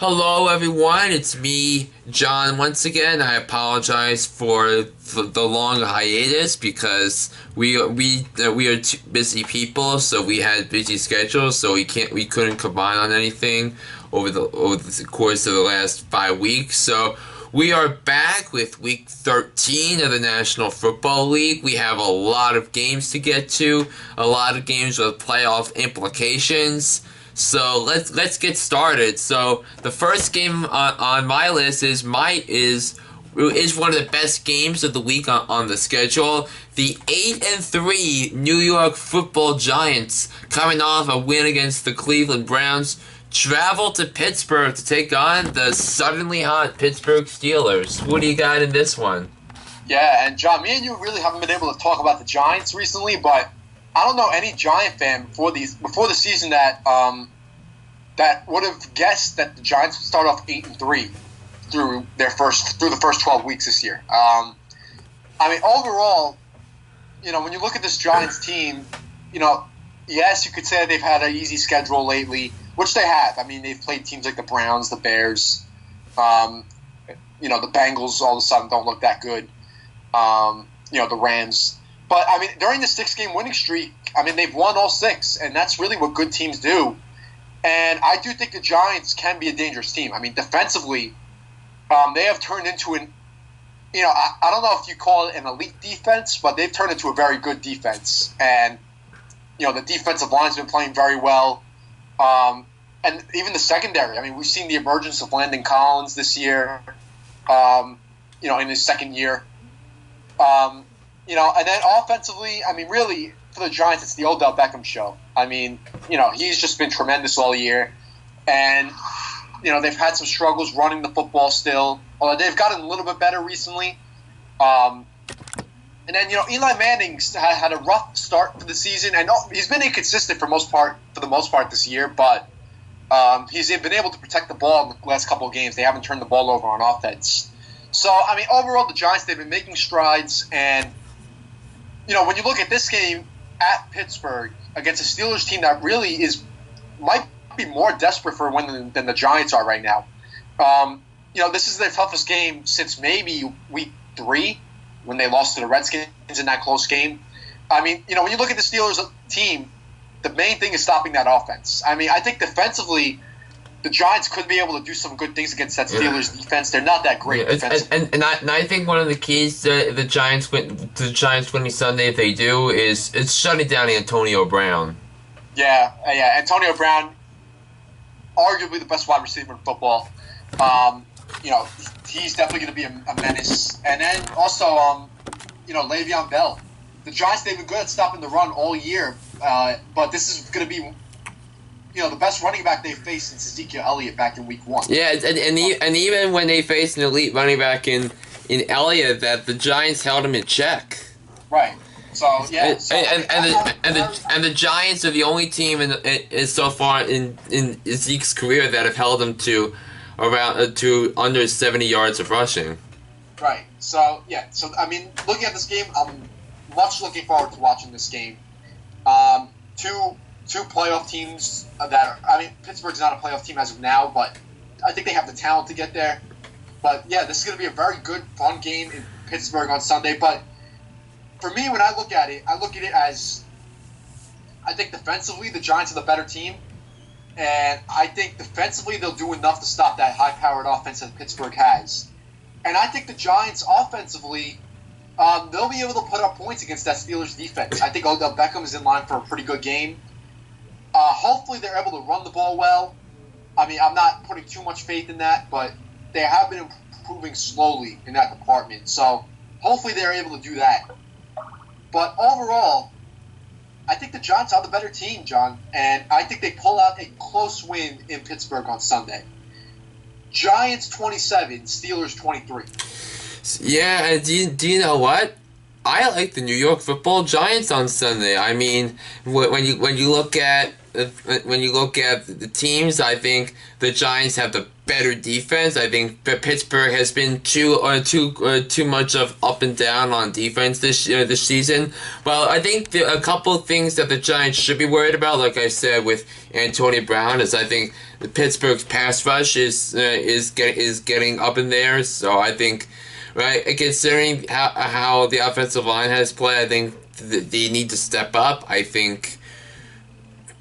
Hello, everyone. It's me, John. Once again, I apologize for the long hiatus because we are two busy people, so we had busy schedules, so we couldn't combine on anything over the course of the last 5 weeks. So we are back with week 13 of the National Football League. We have a lot of games to get to, a lot of games with playoff implications. So let's get started. So the first game on my list is one of the best games of the week on the schedule. The 8-3 New York Football Giants, coming off a win against the Cleveland Browns, travel to Pittsburgh to take on the suddenly hot Pittsburgh Steelers. What do you got in this one? Yeah, and John, me and you really haven't been able to talk about the Giants recently, but I don't know any Giant fan before the season that would have guessed that the Giants would start off 8-3 through the first 12 weeks this year. Overall, when you look at this Giants team, yes, you could say they've had an easy schedule lately, which they have. I mean, they've played teams like the Browns, the Bears, the Bengals all of a sudden don't look that good. The Rams. But, during the 6-game winning streak, they've won all 6, and that's really what good teams do. And I do think the Giants can be a dangerous team. Defensively, they have turned into I don't know if you call it an elite defense, but they've turned into a very good defense. And, the defensive line's been playing very well. And even the secondary. We've seen the emergence of Landon Collins this year, in his second year. And then offensively, really, for the Giants, it's the Odell Beckham show. He's just been tremendous all year. And, they've had some struggles running the football still, although they've gotten a little bit better recently. And then, Eli Manning's had a rough start to the season, and he's been inconsistent for the most part this year, but he's been able to protect the ball in the last couple of games. They haven't turned the ball over on offense. So, overall, the Giants, they've been making strides, and when you look at this game at Pittsburgh against a Steelers team that really might be more desperate for a win than the Giants are right now. This is their toughest game since maybe week 3 when they lost to the Redskins in that close game. When you look at the Steelers team, the main thing is stopping that offense. I think defensively, the Giants could be able to do some good things against that Steelers defense. They're not that great defensively. And I think one of the keys to the Giants winning Sunday, if they do, is it's shutting down Antonio Brown. Yeah. Antonio Brown, arguably the best wide receiver in football. He's definitely going to be a menace. And then also, Le'Veon Bell. The Giants, they've been good at stopping the run all year, but this is going to be the best running back they've faced since Ezekiel Elliott back in week 1. Yeah, and even when they faced an elite running back in Elliott, that the Giants held him in check. Right. So yeah. And the Giants are the only team in so far in Zeke's career that have held him to under 70 yards of rushing. Right. So yeah. So looking at this game, I'm much looking forward to watching this game. Two playoff teams Pittsburgh's not a playoff team as of now, but I think they have the talent to get there. But yeah, this is going to be a very good, fun game in Pittsburgh on Sunday. But for me, when I look at it as I think defensively the Giants are the better team, and I think defensively they'll do enough to stop that high-powered offense that Pittsburgh has. And I think the Giants offensively, they'll be able to put up points against that Steelers defense. I think Odell Beckham is in line for a pretty good game. Hopefully they're able to run the ball well. I'm not putting too much faith in that, but they have been improving slowly in that department. So hopefully they're able to do that. But overall, I think the Giants are the better team, John, and I think they pull out a close win in Pittsburgh on Sunday. Giants 27, Steelers 23. Yeah, and do you know what? I like the New York Football Giants on Sunday. I mean, when you look at the teams, I think the Giants have the better defense. I think Pittsburgh has been too much of up and down on defense this season. Well, I think a couple of things that the Giants should be worried about, like I said with Antonio Brown, is I think the Pittsburgh's pass rush is getting up in there. So I think. Right, considering how the offensive line has played, I think they need to step up. I think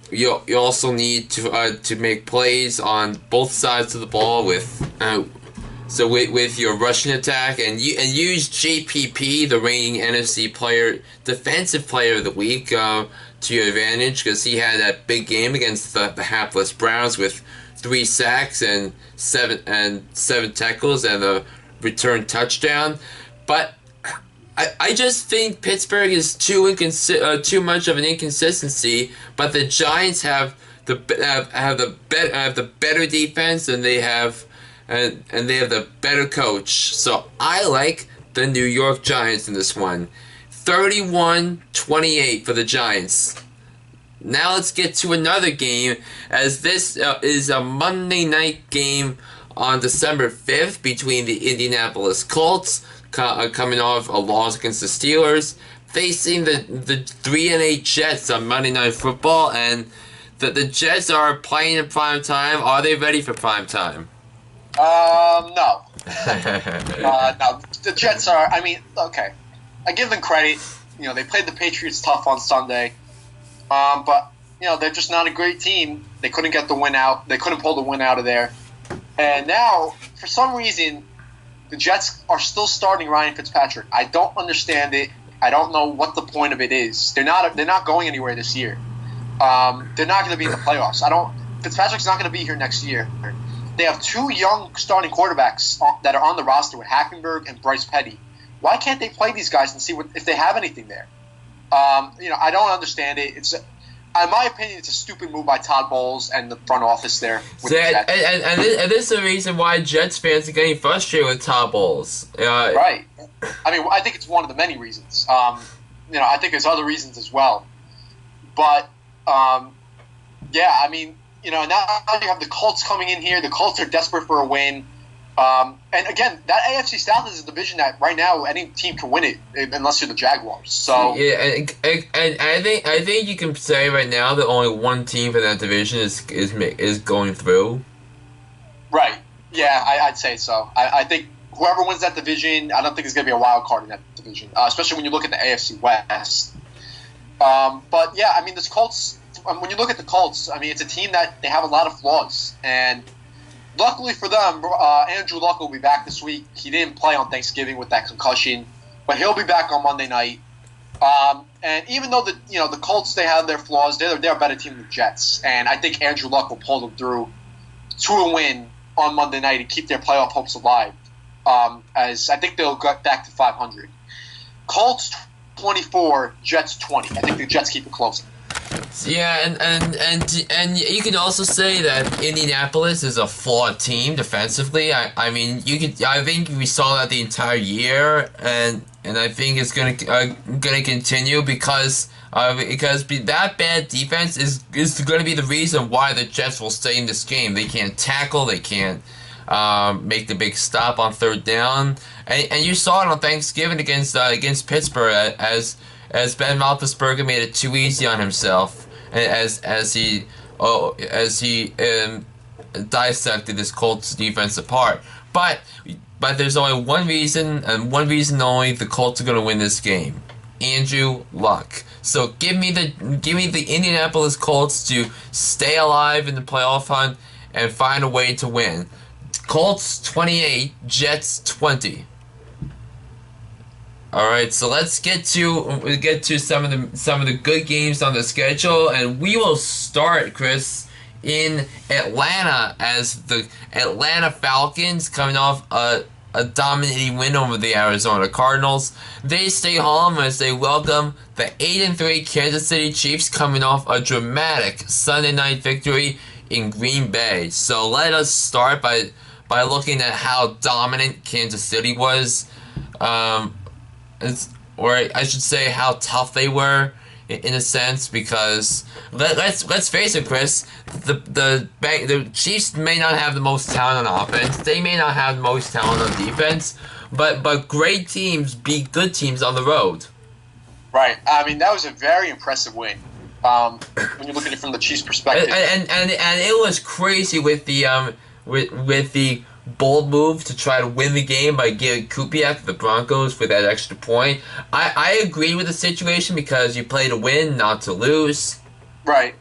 you also need to make plays on both sides of the ball with your rushing attack and use JPP, the reigning NFC defensive player of the week, to your advantage, because he had that big game against the hapless Browns with 3 sacks and seven tackles and a return touchdown. But I just think Pittsburgh is too much of an inconsistency. But the Giants have the better defense, and they have the better coach. So I like the New York Giants in this one. 31-28 for the Giants. Now let's get to another game, as this is a Monday night game on December 5th between the Indianapolis Colts, coming off a loss against the Steelers, facing the 3-8 Jets on Monday Night Football. And the Jets are playing in prime time. Are they ready for prime time? No. No. The Jets are. I mean, okay. I give them credit. You know, they played the Patriots tough on Sunday. But you know, they're just not a great team. They couldn't get the win out. They couldn't pull the win out of there. And now, for some reason, the Jets are still starting Ryan Fitzpatrick. I don't understand it. I don't know what the point of it is. They're not going anywhere this year. They're not going to be in the playoffs. Fitzpatrick's not going to be here next year. They have 2 young starting quarterbacks that are on the roster with Hackenberg and Bryce Petty. Why can't they play these guys and see if they have anything there? You know, I don't understand it. In my opinion, it's a stupid move by Todd Bowles and the front office there. With the Jets. And this is the reason why Jets fans are getting frustrated with Todd Bowles. Right. I mean, I think it's one of the many reasons. You know, I think there's other reasons as well. But, yeah, I mean, you know, now you have the Colts coming in here. The Colts are desperate for a win. And again, that AFC South is a division that right now any team can win it unless you're the Jaguars. So yeah, and I think you can say right now that only one team for that division is going through. Right. Yeah, I'd say so. I think whoever wins that division, I don't think there's going to be a wild card in that division, especially when you look at the AFC West. But yeah, I mean, this Colts. When you look at the Colts, I mean, it's a team that they have a lot of flaws, and luckily for them, Andrew Luck will be back this week. He didn't play on Thanksgiving with that concussion, but he'll be back on Monday night. And even though the Colts, they have their flaws, they're a better team than the Jets, and I think Andrew Luck will pull them through to a win on Monday night and keep their playoff hopes alive. As I think they'll get back to 500. Colts 24, Jets 20. I think the Jets keep it close. Yeah, and you could also say that Indianapolis is a flawed team defensively. I mean, I think we saw that the entire year, and I think it's gonna continue because that bad defense is going to be the reason why the Jets will stay in this game. They can't tackle, they can't make the big stop on third down, and you saw it on Thanksgiving against Pittsburgh as Ben Roethlisberger made it too easy on himself, as he dissected this Colts defense apart. But there's only one reason, and one reason only, the Colts are going to win this game: Andrew Luck. So give me the Indianapolis Colts to stay alive in the playoff hunt and find a way to win. Colts 28, Jets 20. All right, so let's get to some of the good games on the schedule, and we will start, Chris, in Atlanta, as the Atlanta Falcons, coming off a dominating win over the Arizona Cardinals. They stay home as they welcome the 8-3 Kansas City Chiefs, coming off a dramatic Sunday night victory in Green Bay. So let us start by looking at how dominant Kansas City was. or I should say how tough they were in a sense, because let's face it, Chris, the Chiefs may not have the most talent on offense, they may not have the most talent on defense, but great teams beat good teams on the road. Right. I mean, that was a very impressive win. When you look at it from the Chiefs' perspective, And it was crazy with the with the bold move to try to win the game by giving Kubiak to the Broncos for that extra point. I agree with the situation because you play to win, not to lose. Right.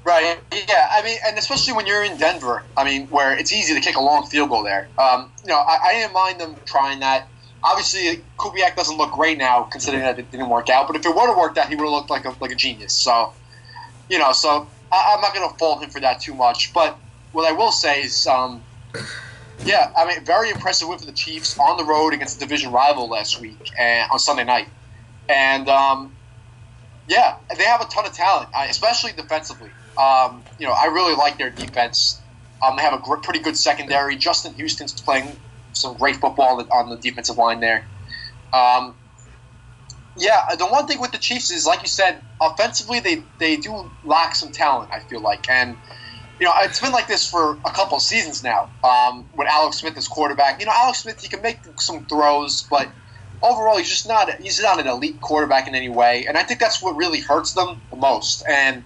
Right. Yeah. I mean, and especially when you're in Denver, I mean, where it's easy to kick a long field goal there. I didn't mind them trying that. Obviously, Kubiak doesn't look great now, considering that it didn't work out. But if it would have worked out, he would have looked like a genius. So, I'm not going to fault him for that too much. But what I will say is, very impressive win for the Chiefs on the road against a division rival last week and on Sunday night. And they have a ton of talent, especially defensively. I really like their defense. They have a pretty good secondary. Justin Houston's playing some great football on the defensive line there. The one thing with the Chiefs is, like you said, offensively they do lack some talent, I feel like. And, it's been like this for a couple of seasons now with Alex Smith as quarterback. Alex Smith, he can make some throws, but overall he's not an elite quarterback in any way. And I think that's what really hurts them the most. And,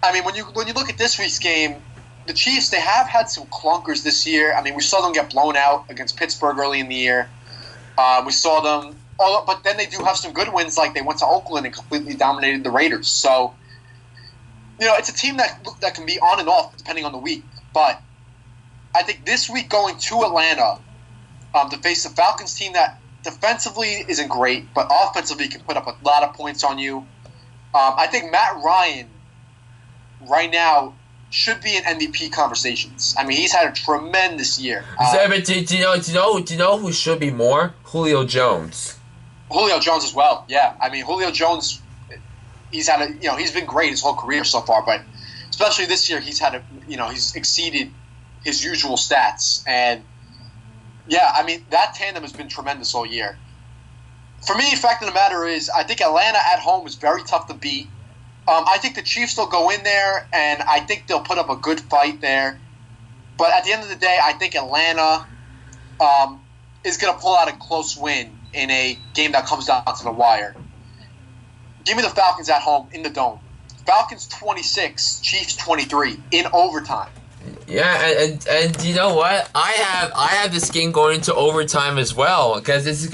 I mean, when you look at this week's game, the Chiefs, they have had some clunkers this year. I mean, we saw them get blown out against Pittsburgh early in the year. We saw them, but then they do have some good wins, like they went to Oakland and completely dominated the Raiders. So, it's a team that can be on and off depending on the week. But I think this week going to Atlanta to face the Falcons team that defensively isn't great, but offensively can put up a lot of points on you. I think Matt Ryan right now should be in MVP conversations. I mean, he's had a tremendous year. But do you know who should be more? Julio Jones. Julio Jones as well. Yeah, I mean, Julio Jones, he's been great his whole career so far, but especially this year, he's exceeded his usual stats. And yeah, I mean, that tandem has been tremendous all year. For me, the fact of the matter is, I think Atlanta at home is very tough to beat. I think the Chiefs will go in there, and I think they'll put up a good fight there. But at the end of the day, I think Atlanta is going to pull out a close win in a game that comes down to the wire. Give me the Falcons at home in the Dome. Falcons 26, Chiefs 23 in overtime. Yeah, and you know what? I have this game going into overtime as well, because this is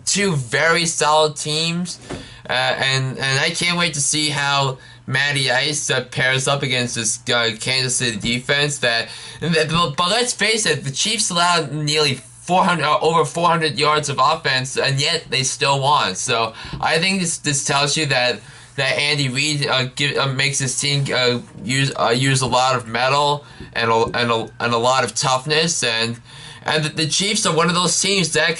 two very solid teams. And I can't wait to see how Matty Ice pairs up against this Kansas City defense. But let's face it, the Chiefs allowed nearly over 400 yards of offense, and yet they still won. So I think this tells you that Andy Reid makes his team use a lot of mettle and a lot of toughness, and the Chiefs are one of those teams that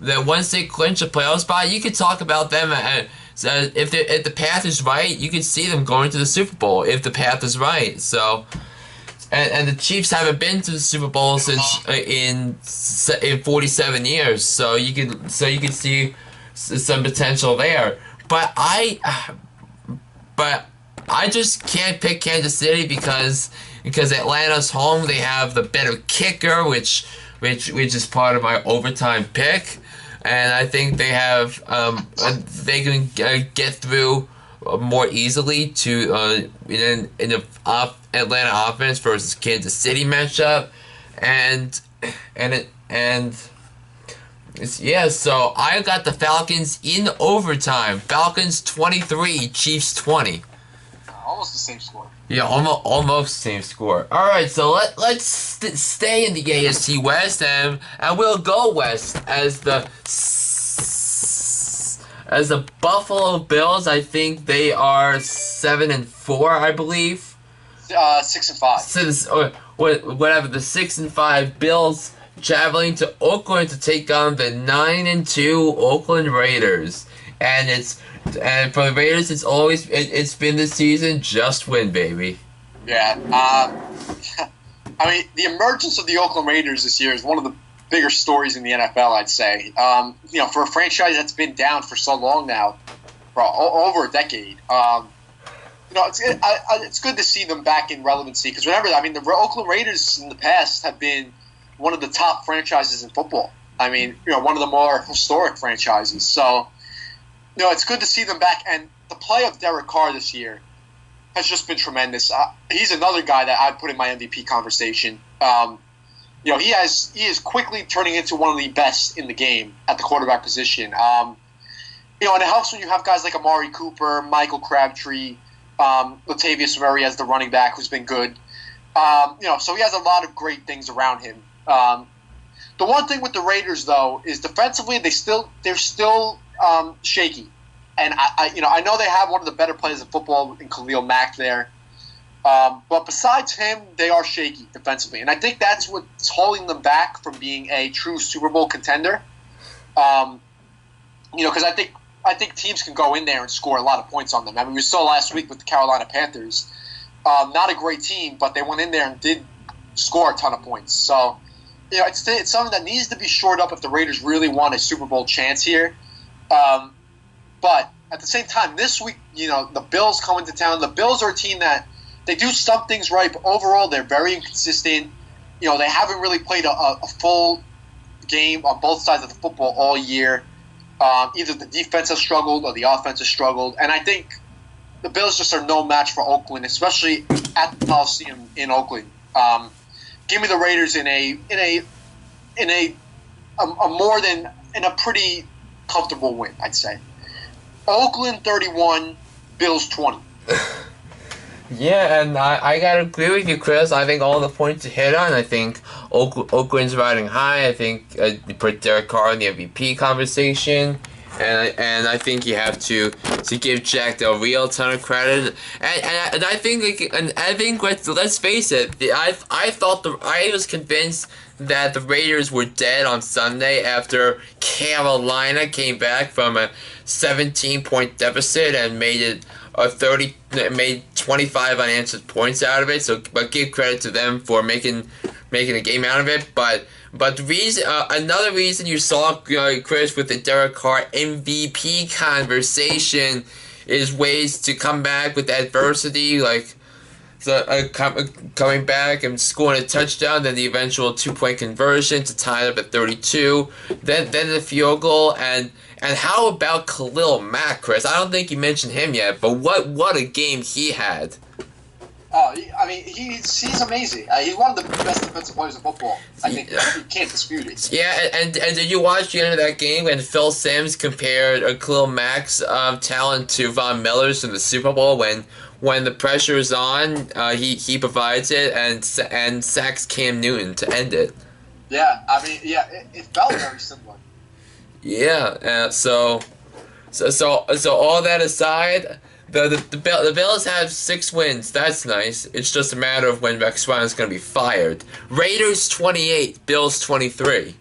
once they clinch a playoff spot, you could talk about them. If the path is right, you could see them going to the Super Bowl if the path is right. So, and the Chiefs haven't been to the Super Bowl since in 47 years. So you could see some potential there. But I just can't pick Kansas City because Atlanta's home. They have the better kicker, which is part of my overtime pick. And I think they have they can get through more easily to in the Atlanta offense versus Kansas City matchup, so I got the Falcons in overtime. Falcons 23, Chiefs 20. Almost the same score. Yeah, almost same score. All right, so let's stay in the AFC West, and we'll go west as the Buffalo Bills. I think they are 7-4, I believe. 6-5. Whatever. The 6-5 Bills traveling to Oakland to take on the 9-2 Oakland Raiders, and for the Raiders, it's been this season, just win, baby. Yeah. I mean, the emergence of the Oakland Raiders this year is one of the bigger stories in the NFL, I'd say. For a franchise that's been down for so long now, for over a decade, it's good to see them back in relevancy. Because remember, the Oakland Raiders in the past have been one of the top franchises in football. One of the more historic franchises. So, it's good to see them back. And the play of Derek Carr this year has just been tremendous. He's another guy that I'd put in my MVP conversation. He is quickly turning into one of the best in the game at the quarterback position. And it helps when you have guys like Amari Cooper, Michael Crabtree, Latavius Murray as the running back, who's been good. So he has a lot of great things around him. The one thing with the Raiders, though, is defensively they're still shaky. And I know they have one of the better players in football in Khalil Mack there. But besides him, they are shaky defensively. And I think that's what's holding them back from being a true Super Bowl contender. Because I think teams can go in there and score a lot of points on them. We saw last week with the Carolina Panthers. Not a great team, but they went in there and did score a ton of points. So, it's something that needs to be shored up if the Raiders really want a Super Bowl chance here. But at the same time, this week, the Bills come into town. The Bills are a team that they do some things right, but overall they're very inconsistent. They haven't really played a full game on both sides of the football all year. Either the defense has struggled or the offense has struggled. And I think the Bills just are no match for Oakland, especially at the Coliseum in Oakland. Give me the Raiders in a pretty comfortable win, I'd say. Oakland 31, Bills 20. Yeah, and I gotta agree with you, Chris. I think all the points you hit on. I think Oakland's riding high. I think you put Derek Carr in the MVP conversation, and I think you have to give Jack Del Rio a ton of credit. And I think let's face it, I was convinced that the Raiders were dead on Sunday after Carolina came back from a 17-point deficit and made 25 unanswered points out of it. So, but give credit to them for making a game out of it. But the reason, another reason you saw Chris with the Derek Carr MVP conversation is ways to come back with adversity, like coming back and scoring a touchdown, then the eventual 2-point conversion to tie it up at 32, then the field goal, and how about Khalil Mack, Chris? I don't think you mentioned him yet, but what a game he had. He's amazing. He's one of the best defensive players in football. I think you can't dispute it. Yeah, and did you watch the end of that game when Phil Simms compared Khalil Mack's talent to Von Miller's in the Super Bowl when the pressure is on, he provides it and sacks Cam Newton to end it. Yeah, it felt very similar. Yeah, so all that aside, the Bills have 6 wins. That's nice. It's just a matter of when Rex Ryan is going to be fired. Raiders 28, Bills 23.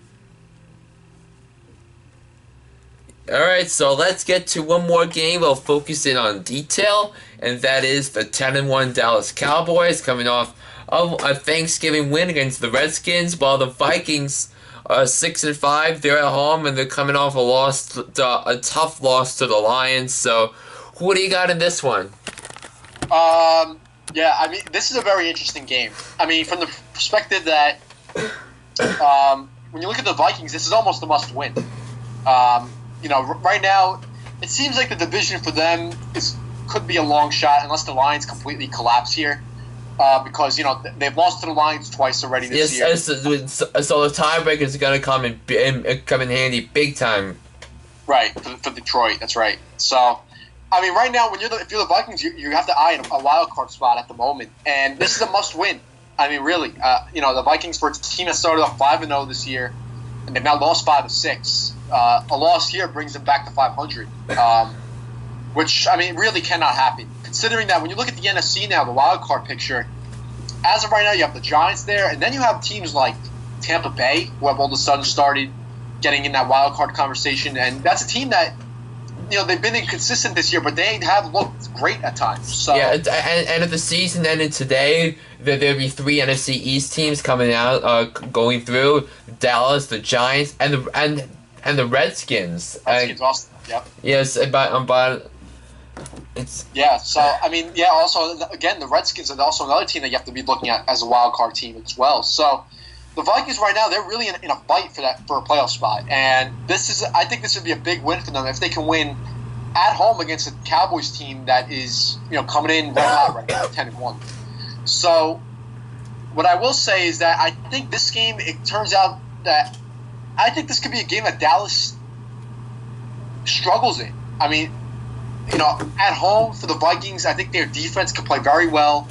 Alright, so let's get to one more game. We'll focus in on detail, and that is the 10-1 Dallas Cowboys coming off of a Thanksgiving win against the Redskins, while the Vikings are 6-5. They're at home, and they're coming off a tough loss to the Lions. So, what do you got in this one? This is a very interesting game. From the perspective that when you look at the Vikings, this is almost a must-win. Right now, it seems like the division for them could be a long shot unless the Lions completely collapse here. Because they've lost to the Lions twice already this year. So the tiebreaker is going to come in handy big time. Right, for Detroit. That's right. So, right now, if you're the Vikings, you have to eye a wild card spot at the moment, and this is a must-win. Really, the Vikings, for a team that started off 5-0 this year, and they've now lost 5 of 6. A loss here brings them back to 500, which really cannot happen. Considering that when you look at the NFC now, the wild card picture, as of right now, you have the Giants there, and then you have teams like Tampa Bay, who have all of a sudden started getting in that wild card conversation, and that's a team that they've been inconsistent this year, but they have looked great at times. So yeah, and if the season ended today, there'd be 3 NFC East teams coming out, going through: Dallas, the Giants, and the Redskins. Redskins also, yep. Yes, but it's So I mean, also again, the Redskins are also another team that you have to be looking at as a wild card team as well. So the Vikings right now, they're really in a fight for a playoff spot, and I think this would be a big win for them if they can win at home against a Cowboys team that is coming in red hot right now, 10-1. So what I will say is that I think this game, it turns out that I think this could be a game that Dallas struggles in. I mean, at home for the Vikings, I think their defense can play very well.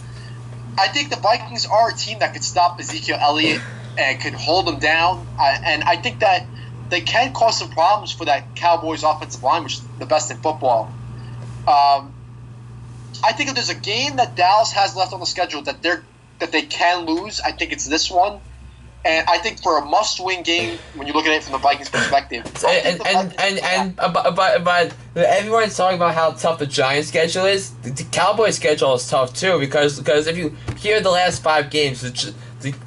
I think the Vikings are a team that could stop Ezekiel Elliott and could hold them down. And I think that they can cause some problems for that Cowboys offensive line, which is the best in football. I think if there's a game that Dallas has left on the schedule that they can lose, I think it's this one. And I think for a must-win game, when you look at it from the Vikings' perspective, but everyone's talking about how tough the Giants' schedule is. The Cowboys' schedule is tough too because if you hear the last 5 games, the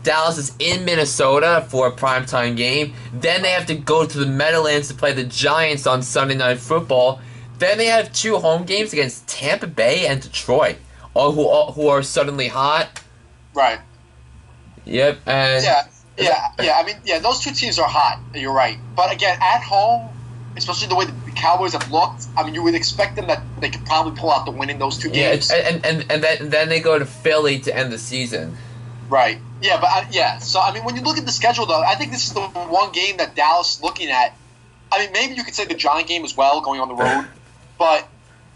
Dallas is in Minnesota for a primetime game. Then they have to go to the Meadowlands to play the Giants on Sunday Night Football. Then they have 2 home games against Tampa Bay and Detroit, who are suddenly hot. Right. Yep. And I mean, those 2 teams are hot. You're right. But again, at home, especially the way the Cowboys have looked, I mean, you would expect them that they could probably pull out the win in those 2 games. Yeah, and then they go to Philly to end the season. Right. Yeah, but So I mean, when you look at the schedule, though, I think this is the one game that Dallas is looking at. I mean, maybe you could say the Giant game as well, going on the road. But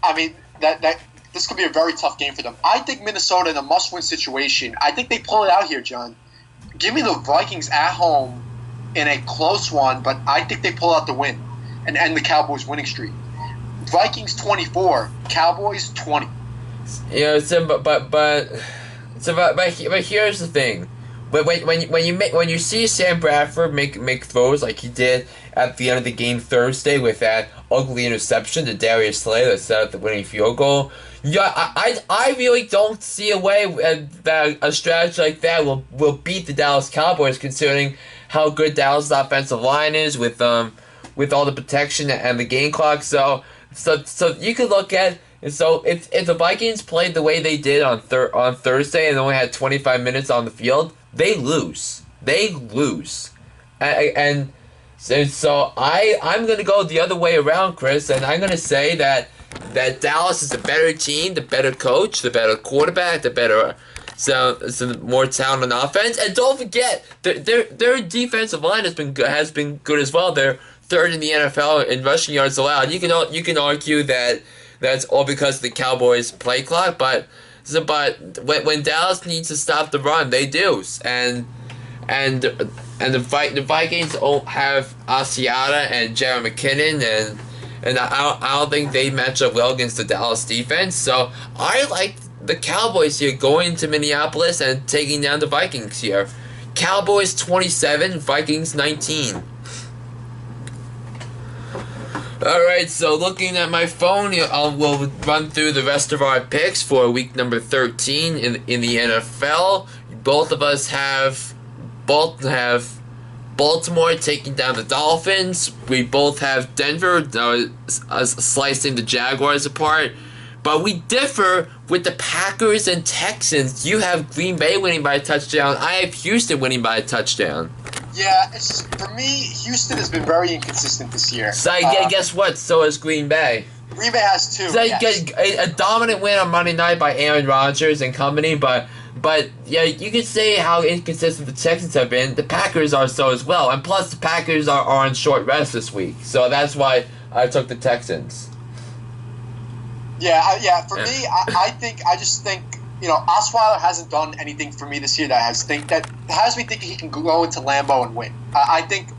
I mean, that this could be a very tough game for them. I think Minnesota in a must-win situation. I think they pull it out here, John. Give me the Vikings at home in a close one, but I think they pull out the win and end the Cowboys' winning streak. Vikings 24, Cowboys 20. But here's the thing: when you see Sam Bradford make throws like he did at the end of the game Thursday with that ugly interception to Darius Slay that set up the winning field goal. Yeah, I really don't see a way that a strategy like that will beat the Dallas Cowboys, considering how good Dallas' offensive line is with all the protection and the game clock. So you could look at if the Vikings played the way they did on Thursday and only had 25 minutes on the field, they lose. And so I'm gonna go the other way around, Chris, and I'm gonna say that Dallas is the better team, the better coach, the better quarterback, some more talent on offense. And don't forget, their defensive line has been good as well. They're 3rd in the NFL in rushing yards allowed. You can argue that that's all because of the Cowboys' play clock, but when Dallas needs to stop the run, they do. And the Vikings have Asiata and Jared McKinnon and I don't think they match up well against the Dallas defense. So I like the Cowboys here going to Minneapolis and taking down the Vikings here. Cowboys 27, Vikings 19. Alright, so looking at my phone, we'll run through the rest of our picks for week number 13 in the NFL. Both have Baltimore taking down the Dolphins. We both have Denver slicing the Jaguars apart. But we differ with the Packers and Texans. You have Green Bay winning by a touchdown. I have Houston winning by a touchdown. Yeah, for me, Houston has been very inconsistent this year. So guess what? So has Green Bay. Green Bay has 2. So yes. A dominant win on Monday night by Aaron Rodgers and company, but yeah, you could say how inconsistent the Texans have been. The Packers are so as well, and plus the Packers are on short rest this week, so that's why I took the Texans. Yeah. For me, I just think Osweiler hasn't done anything for me this year that has me thinking he can go into Lambeau and win. I think,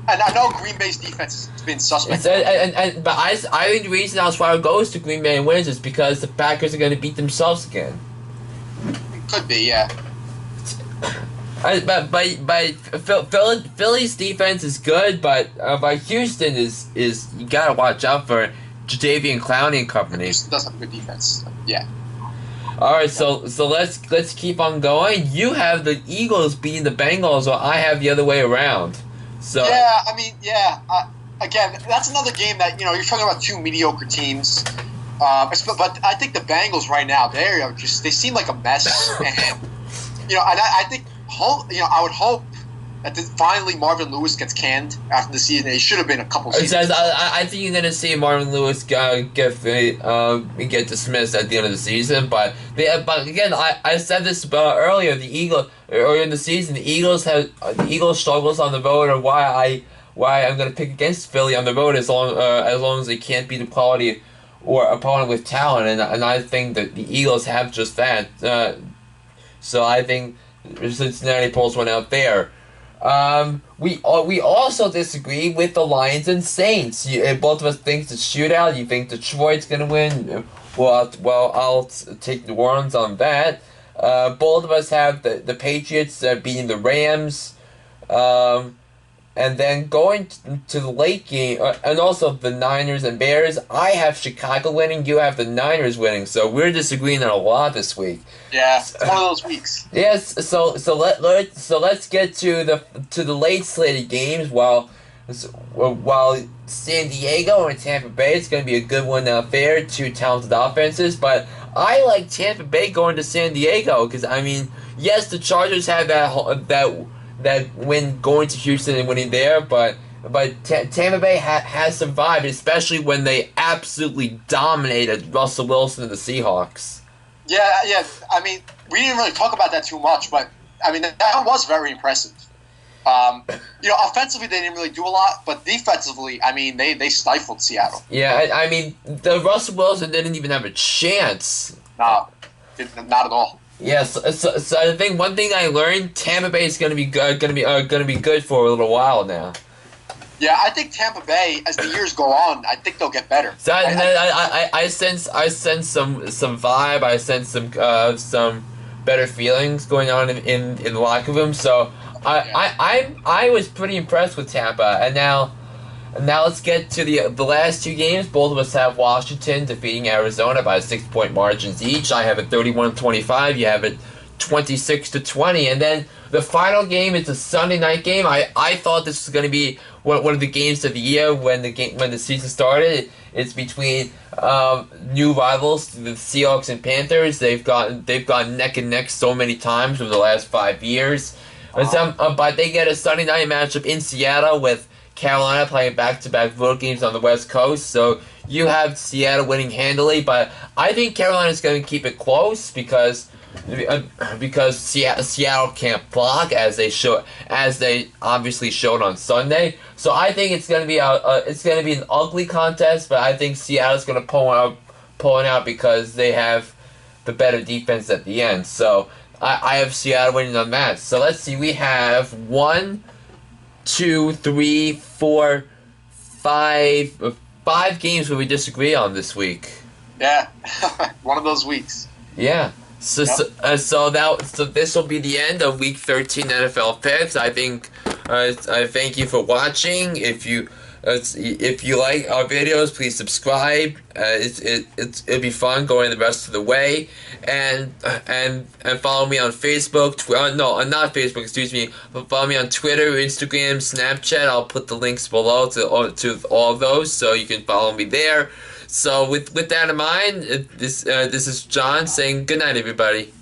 and I know Green Bay's defense has been suspect. But I think the reason Osweiler goes to Green Bay and wins is because the Packers are going to beat themselves again. Could be, yeah. But Philly's defense is good, but Houston is you gotta watch out for. Jadeveon Clowney and company. Houston does have a good defense. Yeah. All right, so let's keep on going. You have the Eagles beating the Bengals, while I have the other way around. So yeah, I mean, yeah. Again, that's another game that you're talking about two mediocre teams. But I think the Bengals right now they seem like a mess, and I think I would hope that finally Marvin Lewis gets canned after the season. It should have been a couple seasons. I think you're gonna see Marvin Lewis get dismissed at the end of the season. But again, I said this earlier. Earlier in the season, the Eagles struggles on the road, or why I'm gonna pick against Philly on the road as long as they can't beat the quality or opponent with talent, and I think that the Eagles have just that. So I think Cincinnati pulls one out there. We also disagree with the Lions and Saints. Both of us think it's a shootout. You think Detroit's gonna win. Well, I'll take New Orleans on that. Both of us have the Patriots beating the Rams. And then going to the late game, and also the Niners and Bears, I have Chicago winning, you have the Niners winning, so we're disagreeing on a lot this week. Yeah, it's one of those weeks. Yes, so let's get to the late slated games. While San Diego and Tampa Bay, it's going to be a good one out there, two talented offenses, but I like Tampa Bay going to San Diego because yes, the Chargers have that win going to Houston and winning there, but Tampa Bay has survived, especially when they absolutely dominated Russell Wilson and the Seahawks. Yeah. We didn't really talk about that too much, but that was very impressive. Offensively they didn't really do a lot, but defensively, they stifled Seattle. Yeah, the Russell Wilson didn't even have a chance. No, not at all. Yes, so I think one thing I learned, Tampa Bay is going to be good for a little while now. Yeah, I think Tampa Bay, as the years go on, I think they'll get better. So I sense some vibe. I sense some better feelings going on in the locker room. So I was pretty impressed with Tampa, and now let's get to the last two games. Both of us have Washington defeating Arizona by 6-point margins each. I have it 31-25. You have it 26-20. And then the final game is a Sunday night game. I thought this was going to be one of the games of the year when the season started. It's between new rivals, the Seahawks and Panthers. They've gone neck and neck so many times over the last 5 years. But they get a Sunday night matchup in Seattle with Carolina playing back-to-back road games on the West Coast, so you have Seattle winning handily, but I think Carolina's going to keep it close because Seattle can't block as they obviously showed on Sunday. So I think it's going to be an ugly contest, but I think Seattle's going to pull it out because they have the better defense at the end. So I have Seattle winning on that. So let's see, we have 1, 2, 3, 4, 5 games where we disagree on this week. Yeah, one of those weeks. Yeah. So this will be the end of Week 13 NFL picks. I think I thank you for watching. If you like our videos, please subscribe. It'll be fun going the rest of the way, and follow me on Facebook. Not Facebook. Excuse me. But follow me on Twitter, Instagram, Snapchat. I'll put the links below to all of those, so you can follow me there. So with that in mind, this is John saying good night, everybody.